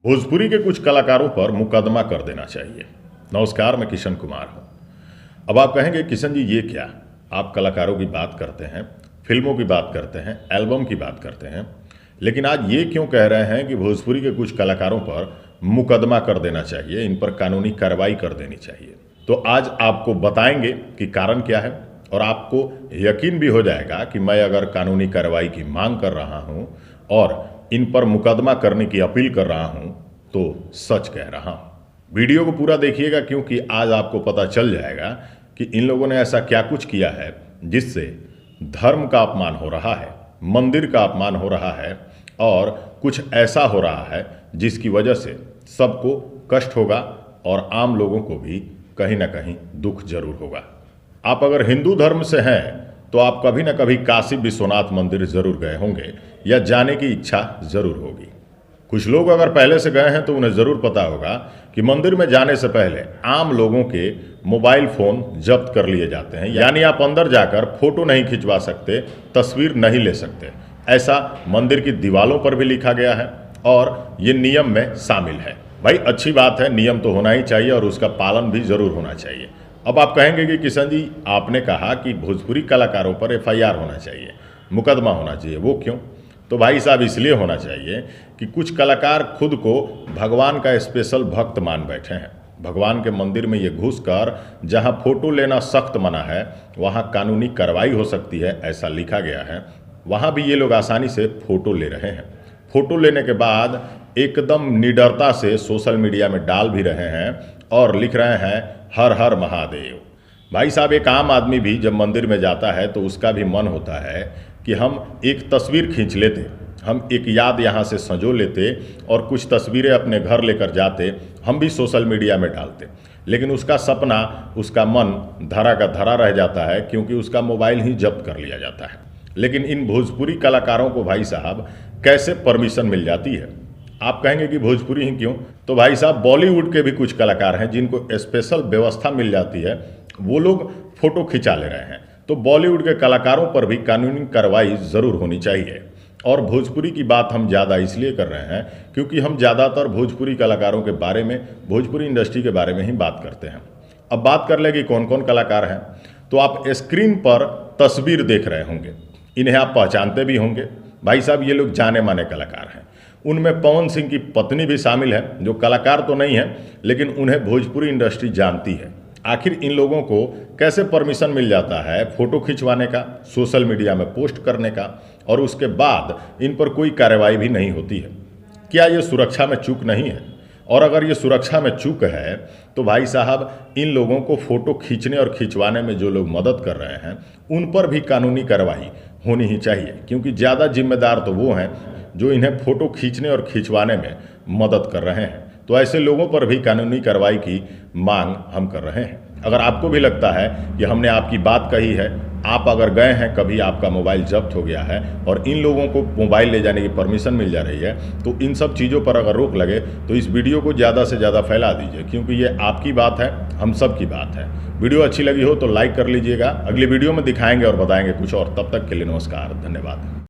भोजपुरी के कुछ कलाकारों पर मुकदमा कर देना चाहिए। नमस्कार, मैं किशन कुमार हूं। अब आप कहेंगे किशन जी ये क्या, आप कलाकारों की बात करते हैं, फिल्मों की बात करते हैं, एल्बम की बात करते हैं, लेकिन आज ये क्यों कह रहे हैं कि भोजपुरी के कुछ कलाकारों पर मुकदमा कर देना चाहिए, इन पर कानूनी कार्रवाई कर देनी चाहिए। तो आज आपको बताएंगे कि कारण क्या है और आपको यकीन भी हो जाएगा कि मैं अगर कानूनी कार्रवाई की मांग कर रहा हूं और इन पर मुकदमा करने की अपील कर रहा हूं तो सच कह रहा हूं। वीडियो को पूरा देखिएगा, क्योंकि आज आपको पता चल जाएगा कि इन लोगों ने ऐसा क्या कुछ किया है जिससे धर्म का अपमान हो रहा है, मंदिर का अपमान हो रहा है और कुछ ऐसा हो रहा है जिसकी वजह से सबको कष्ट होगा और आम लोगों को भी कहीं ना कहीं दुख जरूर होगा। आप अगर हिंदू धर्म से हैं तो आप कभी ना कभी काशी विश्वनाथ मंदिर जरूर गए होंगे या जाने की इच्छा जरूर होगी। कुछ लोग अगर पहले से गए हैं तो उन्हें जरूर पता होगा कि मंदिर में जाने से पहले आम लोगों के मोबाइल फोन जब्त कर लिए जाते हैं, यानी आप अंदर जाकर फोटो नहीं खिंचवा सकते, तस्वीर नहीं ले सकते। ऐसा मंदिर की दीवारों पर भी लिखा गया है और ये नियम में शामिल है। भाई अच्छी बात है, नियम तो होना ही चाहिए और उसका पालन भी जरूर होना चाहिए। अब आप कहेंगे कि किशन जी आपने कहा कि भोजपुरी कलाकारों पर एफआईआर होना चाहिए, मुकदमा होना चाहिए, वो क्यों? तो भाई साहब इसलिए होना चाहिए कि कुछ कलाकार खुद को भगवान का स्पेशल भक्त मान बैठे हैं। भगवान के मंदिर में ये घुसकर जहां फोटो लेना सख्त मना है वहां कानूनी कार्रवाई हो सकती है, ऐसा लिखा गया है, वहां भी ये लोग आसानी से फोटो ले रहे हैं। फोटो लेने के बाद एकदम निडरता से सोशल मीडिया में डाल भी रहे हैं और लिख रहे हैं हर हर महादेव। भाई साहब एक आम आदमी भी जब मंदिर में जाता है तो उसका भी मन होता है कि हम एक तस्वीर खींच लेते, हम एक याद यहाँ से संजो लेते और कुछ तस्वीरें अपने घर लेकर जाते, हम भी सोशल मीडिया में डालते। लेकिन उसका सपना, उसका मन धरा का धरा रह जाता है, क्योंकि उसका मोबाइल ही जब्त कर लिया जाता है। लेकिन इन भोजपुरी कलाकारों को भाई साहब कैसे परमिशन मिल जाती है? आप कहेंगे कि भोजपुरी ही क्यों? तो भाई साहब बॉलीवुड के भी कुछ कलाकार हैं जिनको स्पेशल व्यवस्था मिल जाती है, वो लोग फोटो खिंचा ले रहे हैं। तो बॉलीवुड के कलाकारों पर भी कानूनी कार्रवाई ज़रूर होनी चाहिए। और भोजपुरी की बात हम ज़्यादा इसलिए कर रहे हैं क्योंकि हम ज़्यादातर भोजपुरी कलाकारों के बारे में, भोजपुरी इंडस्ट्री के बारे में ही बात करते हैं। अब बात कर ले कि कौन कौन कलाकार हैं, तो आप स्क्रीन पर तस्वीर देख रहे होंगे, इन्हें आप पहचानते भी होंगे। भाई साहब ये लोग जाने माने कलाकार हैं। उनमें पवन सिंह की पत्नी भी शामिल है, जो कलाकार तो नहीं है लेकिन उन्हें भोजपुरी इंडस्ट्री जानती है। आखिर इन लोगों को कैसे परमिशन मिल जाता है फोटो खिंचवाने का, सोशल मीडिया में पोस्ट करने का, और उसके बाद इन पर कोई कार्रवाई भी नहीं होती है? क्या ये सुरक्षा में चूक नहीं है? और अगर ये सुरक्षा में चूक है तो भाई साहब इन लोगों को फोटो खींचने और खिंचवाने में जो लोग मदद कर रहे हैं उन पर भी कानूनी कार्रवाई होनी ही चाहिए, क्योंकि ज़्यादा जिम्मेदार तो वो हैं जो इन्हें फोटो खींचने और खिंचवाने में मदद कर रहे हैं। तो ऐसे लोगों पर भी कानूनी कार्रवाई की मांग हम कर रहे हैं। अगर आपको भी लगता है कि हमने आपकी बात कही है, आप अगर गए हैं कभी, आपका मोबाइल जब्त हो गया है और इन लोगों को मोबाइल ले जाने की परमिशन मिल जा रही है, तो इन सब चीज़ों पर अगर रोक लगे तो इस वीडियो को ज़्यादा से ज़्यादा फैला दीजिए, क्योंकि ये आपकी बात है, हम सब की बात है। वीडियो अच्छी लगी हो तो लाइक कर लीजिएगा। अगली वीडियो में दिखाएंगे और बताएंगे कुछ और। तब तक के लिए नमस्कार, धन्यवाद।